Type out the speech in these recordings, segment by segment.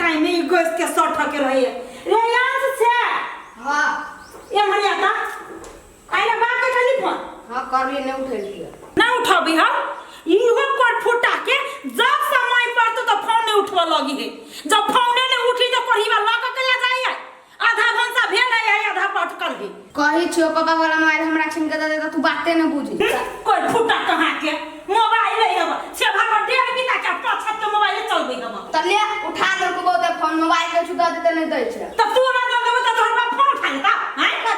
time में gas के सट के रही रे यार से हां ये मरिया था आइले बात के टेलीफोन हां कर लिए नहीं उठेलिए ना उठाबी हम इहो कोट फुटा के जब समय पर तो फोन नहीं उठवा लगी है जब फोन नहीं उठी तो कहिबा लग के ले जाइए आधा घंटा भेल है आधा पटकल है कही छियो पापा वाला मोबाइल हमरा छिन के दे दे तू बातें न बुझी कोई फुटा कहां के मोबाइल है हम से भाग डेढ़ बिता के पाछा तो मोबाइल चलबे हम तले उठा दे को बहुत फोन मोबाइल के छुदा देते नहीं दै छै तब तू ना देबे तो तोहर बाप फोन उठा लेता हैं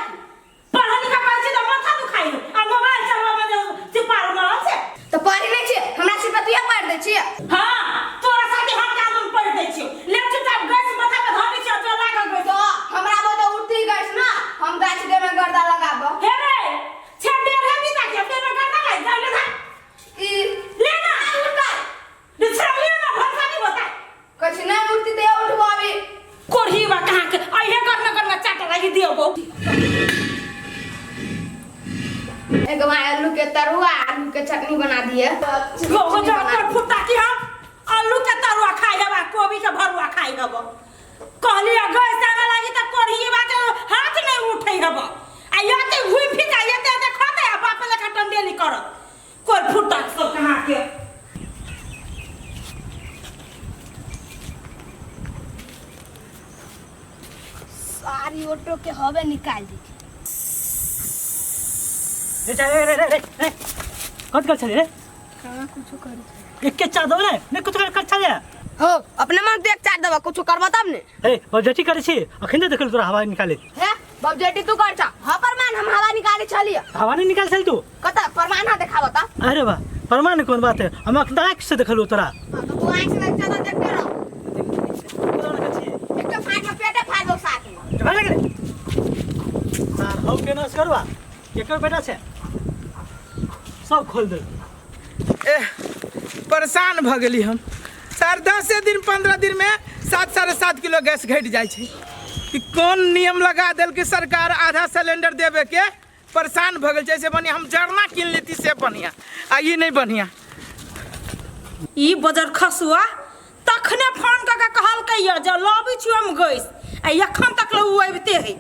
पढ़ा लिखा कहै छै तो माथा दुखाई आ मोबाइल चलबा में सिपार न से तो पढ़ी नहीं छै हमरा सिर्फ तू एक पढ़ दे छी हां तोरा साथे हम का तुम पढ़ दे छी ले चुपचाप गैस माथा पे धर दे छी तो लागल गैस तो हमरा बोले उठती गैस ना हम गाछ दे में गर्दा लगाबो हे रे छेडे रे बिता के दे में गर्दा लग जा ले ई ले ना उठा बिछड़िए ना भरसा नहीं होता कुछ नहीं उठती दे उठबो अभी कोढ़ी बा कहां के अइहे करना चाट रही दियो एक बार आलू के तरुआ आलू के चटनी बना दिए वो जो कर फुटा की हम आलू के तरुआ खाई हबा कोबी के भरुआ खाई हब कहली गैस आने लगी त कोढ़ी बा के हाथ नहीं उठै हब आ याते घुई फिका याते त खाते आ बाप लेखा टंडेली कर कोई फुटा सब कहां के सारी ऑटो के हवे निकाल दी रे कत कर छले रे कहां कुछ कर एक के चार दो रे ने कुछ कर छले हो अपने मन देख चाट दबा कुछ करबा तब ने ए बजटी करे छी अखन देखल तोरा हवा निकाले है बबजेटी तू कर छ हां परमान हम हवा निकाले छलिए हवा नहीं निकाल छल तू कता परमान ना देखाव त अरे वाह परमान कौन बात है हम आंख से देखलो तोरा तो तू आंख से ज्यादा देखते रहो एक तो फाट में पेटे फाड़ दो साथ में भाग रे सर हम के नस करवा एकर बेटा छे सब खोल दे परेशान भ गेली हम सर 10 दिन 15 दिन में 7.5 किलो गैस घट जाए छै कि कौन नियम लगा देल कि सरकार आधा सिलेंडर देवे के परेशान भ गेल छै से बढ़िया हम जरना किन लेती से बढ़िया आ ई नहीं बढ़िया ई बजर खसुआ तखने फोन क के कहल के जे लबी छी हम गैस आ एखन तक ल उ आबिते है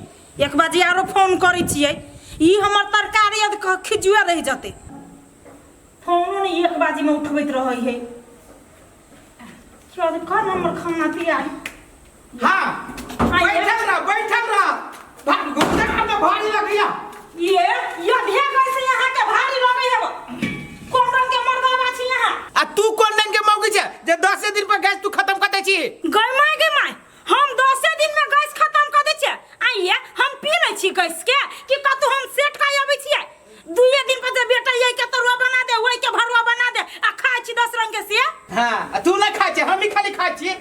एक बजे आरो फोन करै छियै ई हमर तरकारी यद खिजुआ रह जते फोन नहीं एक बाजी में उठबैत रहै है क्या दे का नंबर खाना पिया हां बैठल रह भाग घुमते हम भारी लगिया ये भे कैसे यहां के भारी लगे है कौन रंग के मर्दा बा छी यहां आ तू कौन रंग के मौगी छे जे 10 दिन पर गैस तू खत्म कर दे छी गय माय हम 10 दिन में गैस खत्म कर दे छी आइए हम पी ले छी गैस के कि कतौ हम सेट का आबै छी 2 दिन पर बेटा ये के तरुआ बना दे ओइ के भरुआ बना दे आ खाइ छी 10 रंग के से हां तू नहीं खाइ छे हम ही खाली खाइ छी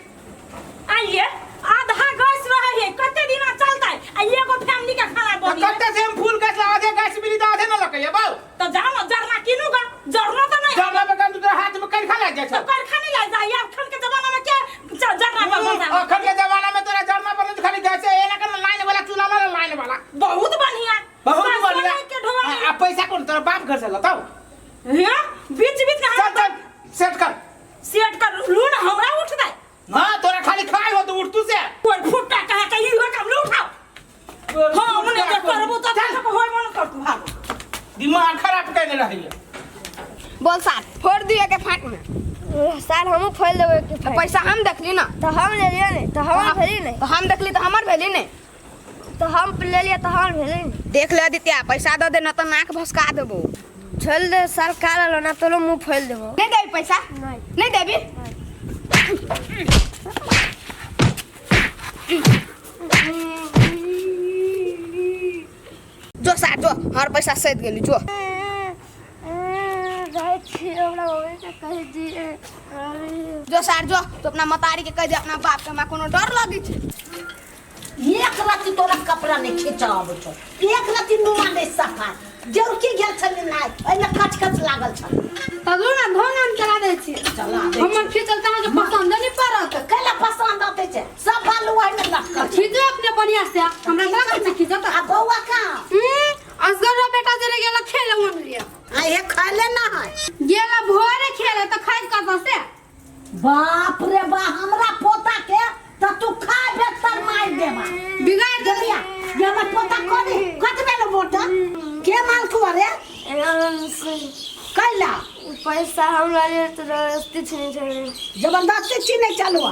आइए आधा गैस रहे है कते दिन चलतै आ एगो फैमिली के खाना तो बनी कते से हम फूल गैस आधे गैस मिली तो आधे न लगे बाऊ तो जाओ ना जरना किनुगा जरना तो नहीं जरना में काम तो हाथ में कर खा लग जाए तो कर खाने ले जा यार खन के जमाना में क्या जरना पर बना अखन के जमाना में तोरा जरना पर नहीं खाली गैस ए लगा लाइन वाला चूल्हा वाला लाइन वाला बहुत बढ़िया आ पैसा कौन तोरा बाप घर से लताओ है बीच बीच में सेट कर लून हमरा उठ दे हां तोरा खाली खाए हो तो उठ तू से कोई फुट्टा कहे के ई हो कब उठाओ हां मने के करबो तो तक होय मन कर तू भाग दिमाग खराब करने रही है बोल सार फोड़ दिए के फाट में सर हम खोल देबे के तो पैसा हम देखली ना तो हम ले लिए नहीं तो हम भेली नहीं तो हम देखली तो हमर भेली नहीं तो हम ले लिए तो हम भेली नहीं देख ले दित्या पैसा दे दे न तो नाक भसका देबो छोड़ दे सरकार लो ना तो मुंह खोल देबो नहीं देबी पैसा नहीं देबी जो सार जो हर पैसा सहित गेली जो जो सार जो तो अपना मतारी के कह दे अपना बाप के हमरा कोनो डर लगी छे एक राती तोरा कपड़ा नहीं खिंचाव छ एक राती नुमा नहीं सफा जर की गेल छली नाय एने कच कच लागल छ तगो ना धोन हम चला दे छी चला दे हमर खिचल ता के पसंद नहीं पड़त कैला पसंद आते छ सब बालू है में लटकल खिचो अपने बढ़िया से हमरा ना कर खिचो आ बौआ का असगर बेटा जरे गेला खेले मन लिया आ ये खाले ना है गेला भोरे खेले तो खाइ कत से बाप रे बा हमरा पोता के त तू खा बेतर मार देबा बिगाड़ दे जलिया ये हमर पोता कोनी कतबे न मोटा के माल को रे कैला पैसा हमरा लिए तो जबरदस्ती छीन छे जबरदस्ती छीने चलवा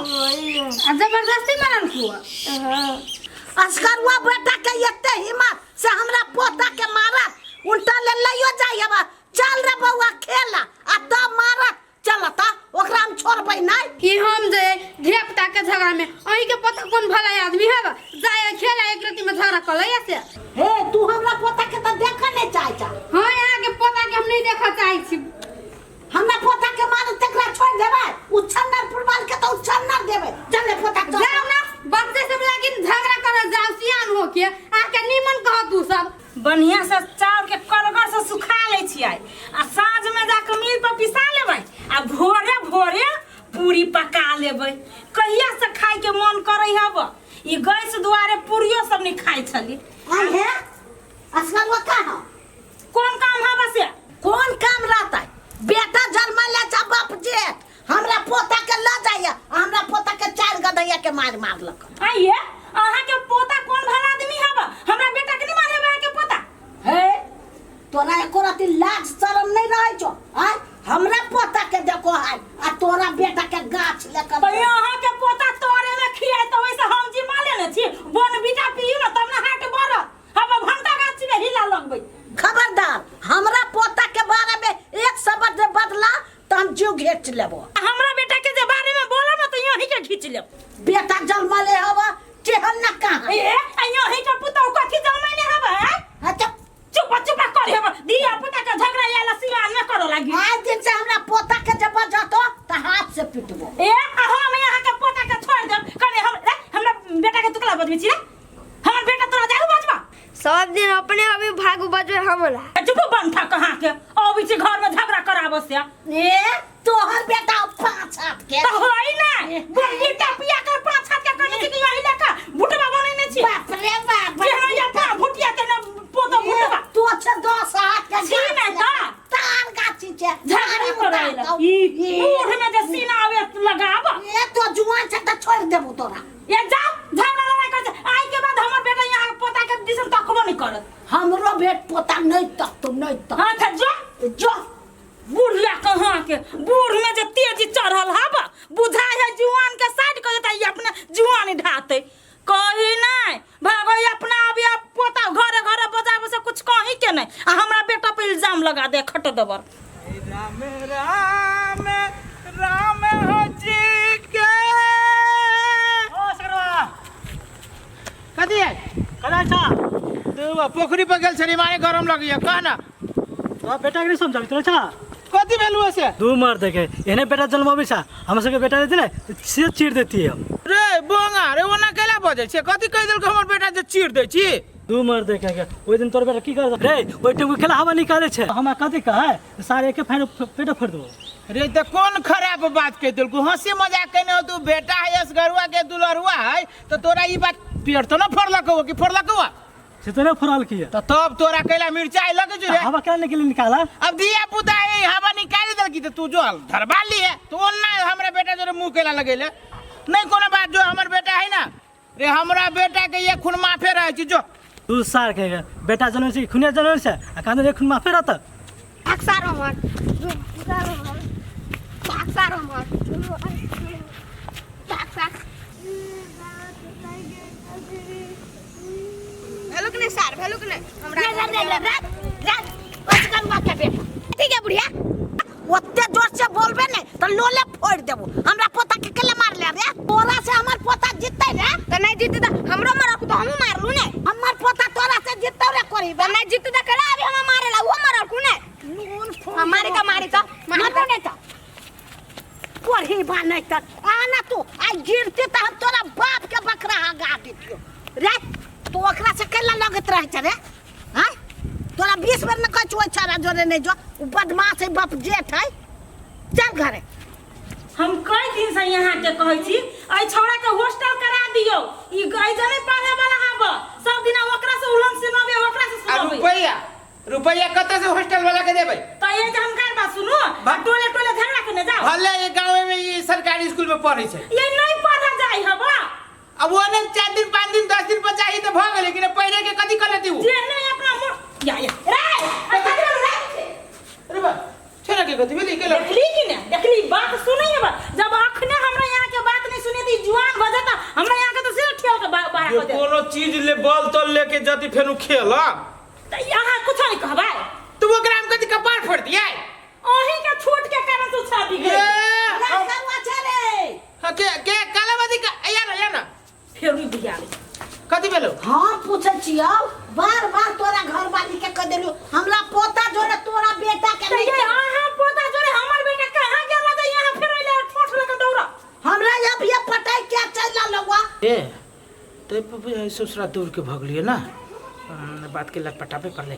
जबरदस्ती मारल कुआ अस्करवा बेटा के एते हिम्मत से हमरा पोता के मारा उल्टा ले लइयो जाइबा चल रे बउआ खेला आ तब मारा चलता ओकरा हम छोड़बै नहीं कि हम जे घेपटा के झगड़ा में अही के पता कौन भला आदमी है जाए खेला एक रति में झगड़ा कर ले से हे तू हमरा पोता के त देखा नहीं चाहे जा हां यहाँ के पता के हम नहीं देखा चाहे छी हमरा पोता के मार तकरा छोड़ देबै उछन्नर पुरवाल के तो उछन्नर देबै चल रे पोता के जाओ ना बच्चे सब लेकिन झगड़ा कर जाओ सियान हो के आके नीमन कह तू सब बढ़िया से चाउर के करगर से सुखा ले छियै आ साँझ में जाके मिल पर पिसा लेबै आ भोरे भोरे पूरी पका लेबै कहिया से खाए के मन करे हब ई गैस दुआरे पूरियो सब नहीं खाई छली आई है अस्करवा कहां कौन काम हब से कौन काम रहता बेटा जन्म ले जा बाप जे हमरा पोता के ल जाइए हमरा पोता के चार गदैया के मार मारलक आइए अहाँ के पोता कौन भला आदमी हब हमरा बेटा के नहीं मारे बा के पोता हे तोरा एको रति लाज शरम नहीं रहे छो आ हमरा पोता के देखो है आ तोरा बेटा के गाछ लेकर तो अहाँ के पोता तोरे में खियाए तो वैसे हम जी माले न छी बोन बीटा पियू न तब न हाट बर हम भंटा गाछ में हिला लगबै खबरदार हमरा पोता के बारे में एक शब्द बदला तो हम जीव घेच लेबो हमरा बेटा के जे बारे में बोलब न तो यही के खींच लेब बेटा जन्म ले हवा केहन न कहां ए अयो ही के पुतौ कथि जन्म ने हब अच्छा चुप चुप कर हेब दिया पुता के झगड़ा याला सियान न करो लागी आज दिन से हमरा पोता के जब जातो त हाथ से पिटबो ए हम यहाँ के पोता के छोड़ देब कने हमरा बेटा के तुकला बजबी छी रे हमर बेटा तोरा जाऊ बजबा सब दिन अपने अभी भागू बजवे हमरा चुप बन था कहां के अभी से घर में झगड़ा कराबो से ए तोहर बेटा पांच हाथ के तो होई ना बुढ़ी टपिया के पांच हाथ के कने की यही लेका भुटवा बने ने छी बाप रे बाप जे हम या पा भुटिया के ना पोतो भुटवा तू अच्छा 10 हाथ के छी ना तो तार गाछी छे झगड़ा कराइला ई बूढ़ में जे सीना आवे लगाब ए तो जुआन से त छोड़ देबो तोरा ये जा झगड़ा लड़ाई कर आई के बाद हमर बेटा यहाँ पोता के दिसन तकबो नहीं करत हमरो बेट पोता नहीं तक तो नहीं तक हां था जो बुढ़िया कहां के बूढ़ में जे तेजी चढ़ल हब बुझा है जुआन के साइड कर देता ये अपने जुआन ढाते कही नहीं भागो अपना अभी पोता घरे घरे बजाबे से कुछ कही के नहीं आ हमरा बेटा पे इल्जाम लगा दे खट दबर राम राम राम हो जी के ओ सरवा कथी है कदा छा तू पोखरी पर गेल छरी मारे गरम लगिया कहना तो बेटा के नहीं समझाबी तोरा छा कथी भेलु से दू मार देखे एने बेटा जन्माबी छा हम सबके बेटा देती ना से चीर देती है रे बोंगा रे ओना केला बजे छे कथी कह देल हमर बेटा जे चीर दे छी दू मार देखे के ओइ दिन तोर बेटा की कर रे ओइ टाइम के खेला हवा निकाले छे हम कथी कहे सारे के फाइन पेट फोड़ देबो रे त कौन खराब बात कह देल हंसी मजाक कहने हो तू बेटा है असगरुआ के दुलरुआ है तो तोरा ई बात पेड़ तो न फोड़लक हो कि फोड़लक हो से तो फराल किए तो तब तोरा कैला मिर्चाई लगे जो रे हवा करने के लिए निकाला अब दिया पुता है हवा निकाल दल की तो तू जो धरबा ली है तो ना हमरा बेटा जो मुंह केला लगेले नहीं कोनो बात जो हमर बेटा है ना रे हमरा बेटा के ये खून माफे रहे छी जो दू साल के बेटा जन्म से खुनिया जन्म से आ कांदे खून माफे रहता अक्सर हमर अक्सर हमर भेलुक ने सार भेलुक ने हमरा असगरुआ के बेटा ठीक है बुढ़िया ओते जोर से बोलबे ने तो लोले फोड़ देबो हमरा पोता के केले मार ले रे तोरा से हमर पोता जीतै रे तो नहीं जीती तो हमरो मारक तो हम मारलू ने हमर पोता तोरा से जीतौ रे करी तो नहीं जीती तो कला अभी हम मारेला वो मारक ने हमारे का मारी तो मारतो ने तो कोढ़ी बानै त आना तू आ गिरती त हम तोरा बाप के बकरा हगा दितियो रे तू ओकरा से केला लगत रह छ रे हां तोरा 20 बार न कहै छ छारा जोरे नहीं जो बदमाश है बाप जेठ है चल घरे हम कई दिन से यहाँ के कहै छी आई छोड़ा के हॉस्टल करा दियो ई गई जने पढ़े वाला हब सब दिन ओकरा से उलन सुनाबे ओकरा से सुनाबे रुपया कत से हॉस्टल वाला के देबै तो ये जे हम कर बा सुनो टोले टोले झगड़ा के न जाओ भले ये गांव में ये सरकारी स्कूल में पढ़ै छै ये नहीं पढ़ा जाई हब अब वो ने 4 दिन 5 दिन 10 दिन पर चाहिए तो भ गेले कि ने पहले के कथी कर लेती हूं जे नहीं अपना मोर या रे अरे बा छोरा के कथी भेली के देखली कि ना देखली बात सुनी है बा जब अखने हमरा यहाँ के बात नहीं सुनी थी जुआन बजता हमरा यहाँ के तो सिर ठेल के बाहर ये कर दे कोनो चीज ले बल तल लेके जाती फेनु खेला त यहाँ कुछ नहीं कहबा तू वो ग्राम कथी कपार फोड़ दिया ओही के छूट के कारण तू छापी गई सरवा छे रे हां के कालाबादी का या ना फिर भी बिया कथी भेलो हम पूछे छियो बार तोरा घर वाली के कह देलु हमरा पोता जोरे तोरा बेटा के तो नहीं ये हां पोता जोरे हमर बेटा कहां गेला त यहाँ फिर ले ठोठ लगा दौड़ा हमरा अब ये पटाई क्या चल लवा ए ते ससुरा दूर के भगलिए ना बात के लटपटापे कर ले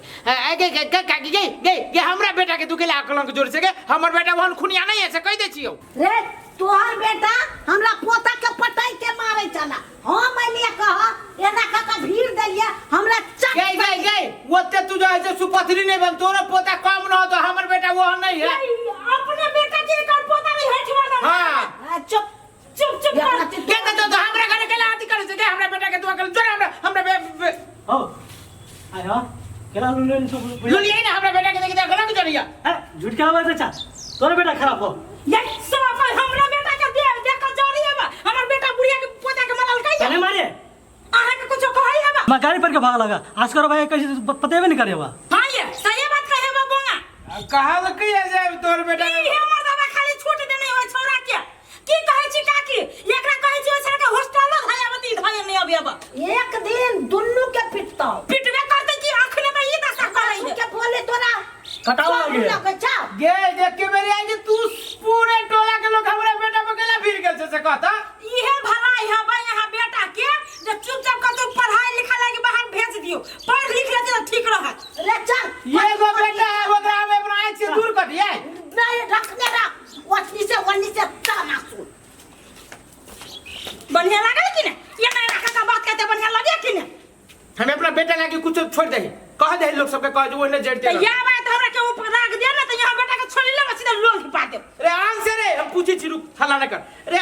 गे हमरा बेटा के दुकेला कलंक जोर से गे हमर बेटा वहन खुनिया नहीं है से कह दे छियो रे तोहर बेटा हमरा पोता के पटाई के मारे चला हम लिए कह एना का भीड़ देलिए हमरा चक गे ओते तू जो है सुपथरी नहीं बन तोरा पोता कम न हो तो हमर बेटा वहन नहीं है अपने बेटा के कर पोता नहीं है छुआ हां चुप चुप के तो हमरा घरे केला आती करे से गे हमरा बेटा के दुआ कर जोर हमरा हो आयो केला लुलियन तो लुलिए ना हमरा बेटा के देख कलंक जोरिया झूठ क्या बात अच्छा तोरा बेटा खराब हो ये सब हमरा बेटा के देख जोड़ी है हमर बेटा बुढ़िया के पोता के मलाल कहिया तने मारे आहा के कुछ कहई है मैं गाड़ी पर के भाग लगा आज करो भाई कैसे पते भी नहीं करे बा हां ये सही बात कहे बा बोंगा कहा लकी है जे तोर बेटा ई हमर दादा खाली छूट देने होय छोरा के की कहै छी काकी एकरा कहै छी ओसरा के हॉस्टल धायावती धाय नहीं अबियाबा एक दिन दुन्नु के पिटता पिटबे करते की आखने में ई दशा करई है के बोले तोरा कटाव लगे चा गे देख के मेरी आई तू पूरे टोला के लोग हमरा बेटा पे केला भीड़ गेल से कहता इहे भलाई है बा यहाँ बेटा के जे चुपचाप का तू पढ़ाई लिखाई लागी बाहर भेज दियो पढ़ लिख लेते तो ठीक रहत रे चल ये गो बेटा है ओकरा में अपना आँख से दूर कर दिए नहीं रखने रख वनी से ताना सुन बढ़िया लागल कि ने ये नहीं रखा का बात कहते बढ़िया लगे कि ने हमें अपना बेटा लाके कुछ छोड़ दे कह दे लोग सबके कह जो ओने जड़ते तो या बात हमरा के ऊपर राख दे ना तो यहाँ बेटा के छोड़ ले सीधा लोल पा दे रे आंग से रे हम पूछी छी रुक हल्ला न कर रे